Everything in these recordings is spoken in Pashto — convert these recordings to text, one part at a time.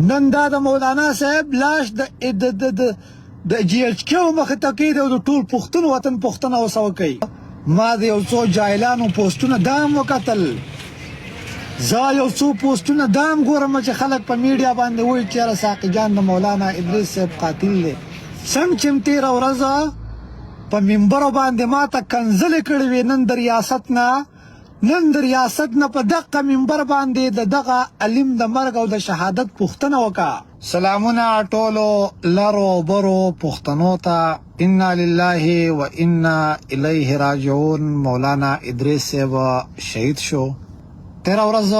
نن دا د مولانا صاحب لاش د جی ایچ کیو مخې ته کېږدي او د ټول پښتون وطن پوښتنه ورڅه وکوي. ما د یو څو جاهلانو پوسټونه دا هم وکتل، زه یو څو پوسټونه دا هم ګورم چې خلک په میډیا باندې وایي چې یاره ساقي جان د مولانا ادریس صاحب قاتل دی. څنګه چې تېره ورځ په منبرو باندې ما ته کنځلې کړې وې، نن د ریاست نه په دغه منبر باندې د دغه علم د مرګ او د شهادت پوښتنه وکړه. سلامونه ټولو لرو برو پښتنو ته، انا لله و انا الیه راجعون. مولانا ادریس صاحب شهید شو. تېره ورځ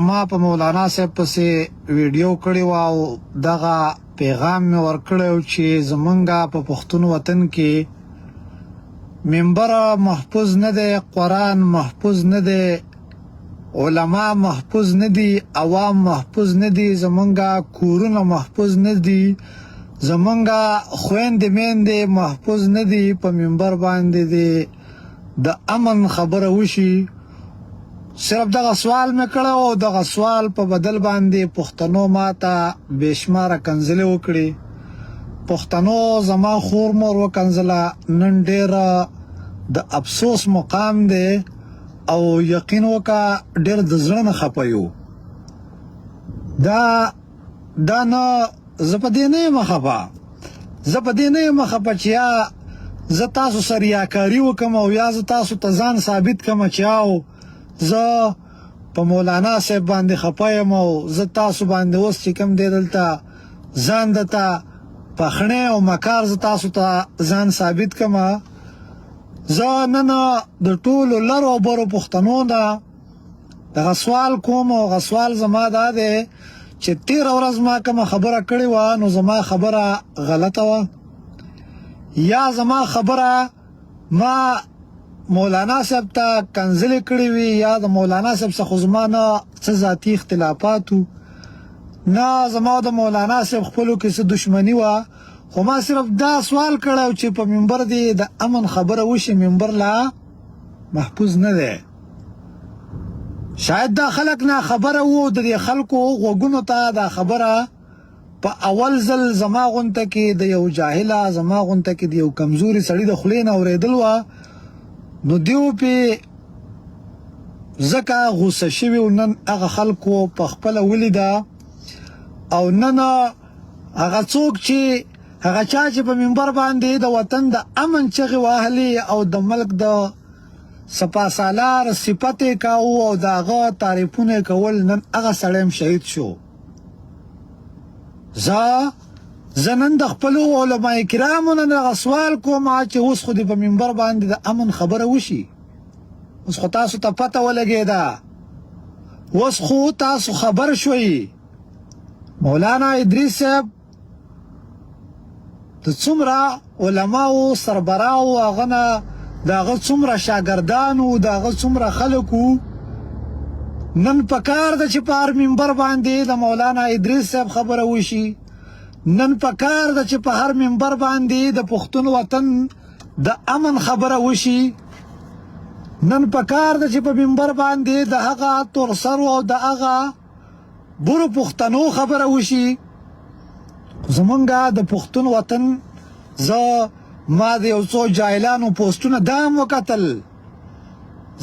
ما په مولانا صاحب پسې ویډیو کړې وه او دغه پیغام مې ورکړی و چې زمونږ په پښتون وطن کې منبر محفوظ نه دی، قرآن محفوظ نه دی، علما محفوظ نه دي، عوام محفوظ نه دي، زمونږ کورونه محفوظ نه دي، زمونږ خویندې میندې محفوظ نه دي. په منبر باندې د امن خبره وشي. صرف دغه سوال مې کړی او دغه سوال په بدل باندې پښتنو ما ته بېشماره کنځلې وکړي. پښتنو زما خور مور وکنځله. نن ډېره د افسوس مقام دی او یقین وکړه ډېر د زړه نه خفه یو. دا نه زه په دې نه یم خفه، چې یا زه تاسو سره ریاکاري وکړم او یا زه تاسو ته ځان ثابت کړم چې او زه په مولانا صاحب باندې خفه یم او زه تاسو باندې اوس چې کوم دی دلته ځان درته پخڼې او مکار زه تاسو ته ځان ثابت کړم. زه نن د ټولو لرو برو پښتنو نه دغه سوال کوم او هغه سوال زما دا دی چې تېره ورځ ما کومه خبره کړې وه نو زما خبره غلطه وه، یا زما خبره ما مولانا صاحب ته کنځلې کړې وي، یا د مولانا صاحب څخه زما نه څه ذاتي اختلافات وو، نه زما د مولانا صاحب خپلو کې څه دشمني وه. خو ما صرف دا سوال کړی چې په منبر دی د امن خبره وشي، منبر لا محفوظ نه دی. شاید دا خلک نه خبره وو، د دې خلکو غوږونو ته دا خبره په اول ځل زما غونته کې د یو جاهله، زما غونته کې د یو کمزوري سړي د خولې نه اورېدل وه، نو دیو پې ځکه غوسه شوي و. نن هغه خلکو په خپله ولیده او نن هغه څوک چې هغه چا چې په منبر باندې د وطن د امن چغې وهلې او د ملک د سپاسالار صفت یې کاوه او د هغه تعریفونه یې کول، نن هغه سړی هم شهید شو. زه نن د خپلو علما کرامو نه دغه سوال کوم چې اوس خو دې په منبر باندې د امن خبره وشي، اوس خو تاسو ته پته ولګېده، اوس خو تاسو خبر شوئ مولانا ادریس صاحب د څومره علماو سربراهو هغه نه د هغه څومره شاګردانو د هغه څومره خلکو نن پکار ده چې په هر منبر باندې د مولانا ادریس صاحب خبره وشي، نن پکار ده چې په هر منبر باندې د پښتون وطن د امن خبره وشي، نن پکار ده چې په منبر باندې د هغه تورسرو او د هغه برو پښتنو خبره وشي. زمونږ د پښتون وطن ما د یو څو جاهلانو پوسټونه دا هم وکتل،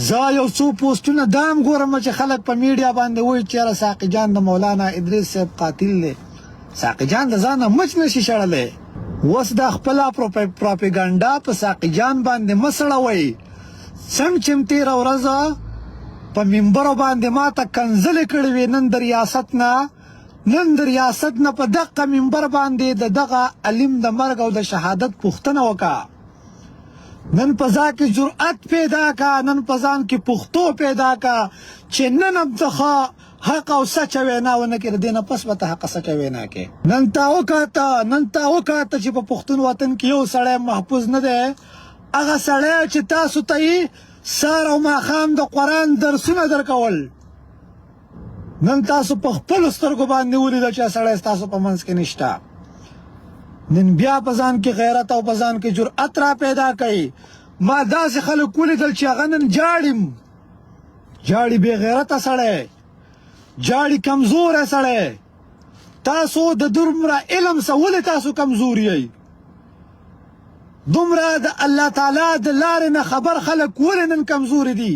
زه یو څو پوسټونه دا هم ګورم چې خلک په میډیا باندې وایي چې یاره ساقي جان د مولانا ادریس صاحب قاتل دی. ساقي جان د ځانه مچ نشي شړلی. اوس د خپله پراپیګنډا په ساقي جان باندې مه سړوئ. څنګه چې تېره ورځ په منبرو باندې ما ته کنځلې کړې وې، نن د ریاست نه په دغه منبر باندې د دغه علم د مرګ او د شهادت پوښتنه وکړه. نن په ځان کې جرأت پیدا کا، نن په ځان کې پښتو پیدا کا چې نن هم ته حق او سچه وینا ونه کړې، د دې نه پس به ته حق سچه وینا کې. نن تا وکاته چې په پښتون وطن کې یو سړی محفوظ نه دی، هغه سړی چې تاسو ته یې سهار او ماښام د قرآن درسونه درکول، نن تاسو په خپلو سترګو باندې ولیده چې سړی ستاسو په منځ کې نشته. نن بیا په ځان کې غیرت او په ځان کې جرأت را پیدا کوي. ما داسې خلک ولیدل چې هغه نن جاړي بې غیرته سړی، جاړي کمزوری سړی، تاسو د دومره علم سه ولې تاسو کمزوري یئ؟ دومره د الله تعالی د لارې نه خبر خلک ولې نن کمزوري دي؟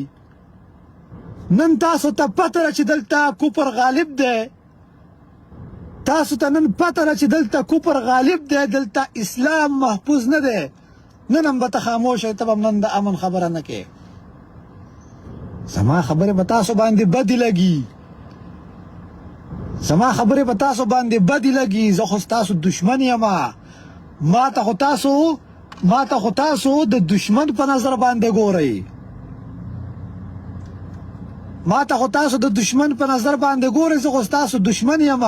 نن تاسو ته پته ده چې دلته کفر غالب دی، تاسو ته نن پته ده چې دلته کفر غالب دی، دلته اسلام محفوظ نه دی. نن هم به ته خاموش یې، ته به نن د امن خبره نه کوې. زما خبرې به تاسو باندې بدې لګي، زما خبرې به تاسو باندې بدې لګي. زه خو ستاسو دشمن یم. ما ته خو تاسو د دشمن په نظر باندې ګورئ، ما ته خو تاسو د دشمن په نظر باندې ګورئ. زه خو ستاسو دشمن یم.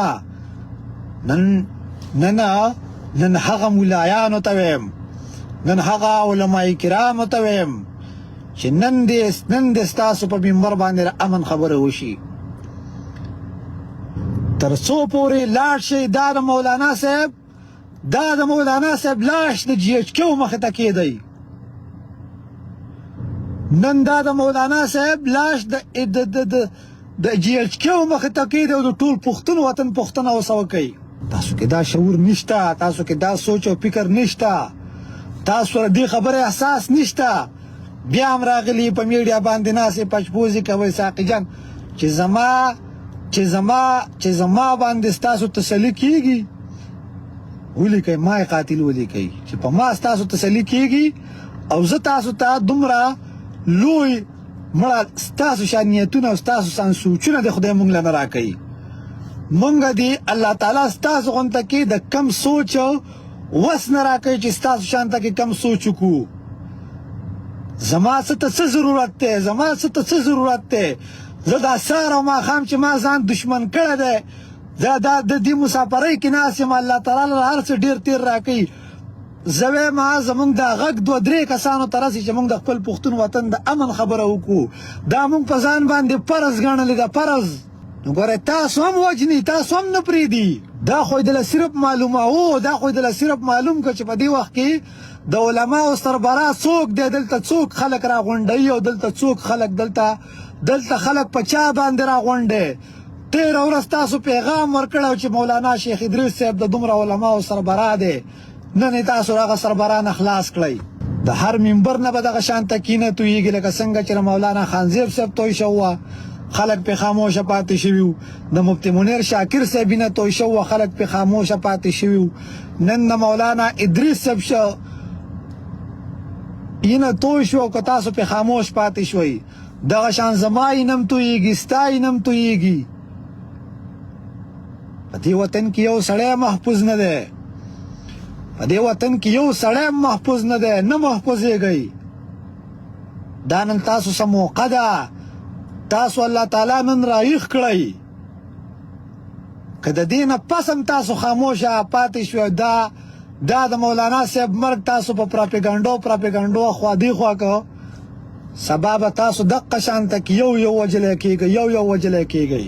نن هغه ملایانو ته ویم، نن هغه علماء کرامو ته ویم چې نن دې ستاسو په منبر باندې امن خبره وشي. تر څو پورې لاړ شي دا د مولانا صاحب لاش د جی ایچ کیو مخې ته کېدی. نن دا د مولانا صاحب لاش د جی ایچ کیو مخې ته کېدی او د ټول پښتون وطن پوښتنه ورسه وکوي. تاسو کې دا شعور نشته، تاسو کې دا سوچ او فکر نشته، تاسو سره دې خبرې احساس نشته. بیا هم راغلي په میډیا باندې ناسې پچپوزي کوئ ساقي جان چې زما باندې ستاسو تسلي کېږي. ولیکئ ما یې قاتل ولیکئ چې په ما ستاسو تسلي کېږي او زه تاسو ته دومره لوی مړه ستاسو شان نیتونه او ستاسو شان سوچونه د خدای مونږ له نه راکوي. مونږ دې الله تعالی ستاسو غونته کې د کم سوچ وس نه راکوي چې ستاسو شانته کې کم سوچ وکړو. زما څه ته څه ضرورت دی؟ زه دا سهار او ماښام چې ما ځان دشمن کړی دی، زه دا د دې مسافرۍ کې ناست یم، الله تعالی له هر څه ډېر تېر راکوي. زه وایم زمونږ دا غږ 2-3 کسانو ته رسي چې موږ د خپل پښتون وطن د امن خبره وکړو. دا موږ په ځان باندې فرض ګڼلې ده، فرض. نو ګورئ تاسو هم وجني، تاسو هم نه پرېږدي. دا خو یې دله صرف معلوم که چې په دې وخت کې د علماو سربراه څوک دی، دلته څوک خلک راغونډوي او دلته څوک خلک دلته خلک په چا باندې راغونډي. تېره ورځ تاسو پیغام ورکړی چې مولانا شیخ ادریس صاحب د دومره علماو سربراه دی. نن یې تاسو هغه سربراه نه خلاص کړئ. د هر منبر نه به دغه شانته کینه تویېږي لکه څنګه چې مولانا خانزیب صاحب توی شوه، خلک پې خاموشه پاتې شوي وو. د مفتي منیر شاکر صاحب نه توی شوه، خلک پې خاموشه پاتې شوي وو. نن د مولانا ادریس صاحب اینه توی شو که تاسو پې خاموش پاتې شوئ. دغه شان زما اینم تویېږي، ستا اینم تویېږي. په دې وطن کې یو سړی محفوظ نه دی، په دې وطن کې یو سړی محفوظ نه دی، نه محفوظېږئ. دا نن تاسو څه موقع ده، تاسو الله تعالی نن رایخ کړئ. که د دې نه پس هم تاسو خاموشه پاتې شوئ، دا د مولانا صاحب مرګ تاسو په پراپیګنډو خوا دې خوا که سبا به تاسو دقه شانته کې یو وجلی کېږئ.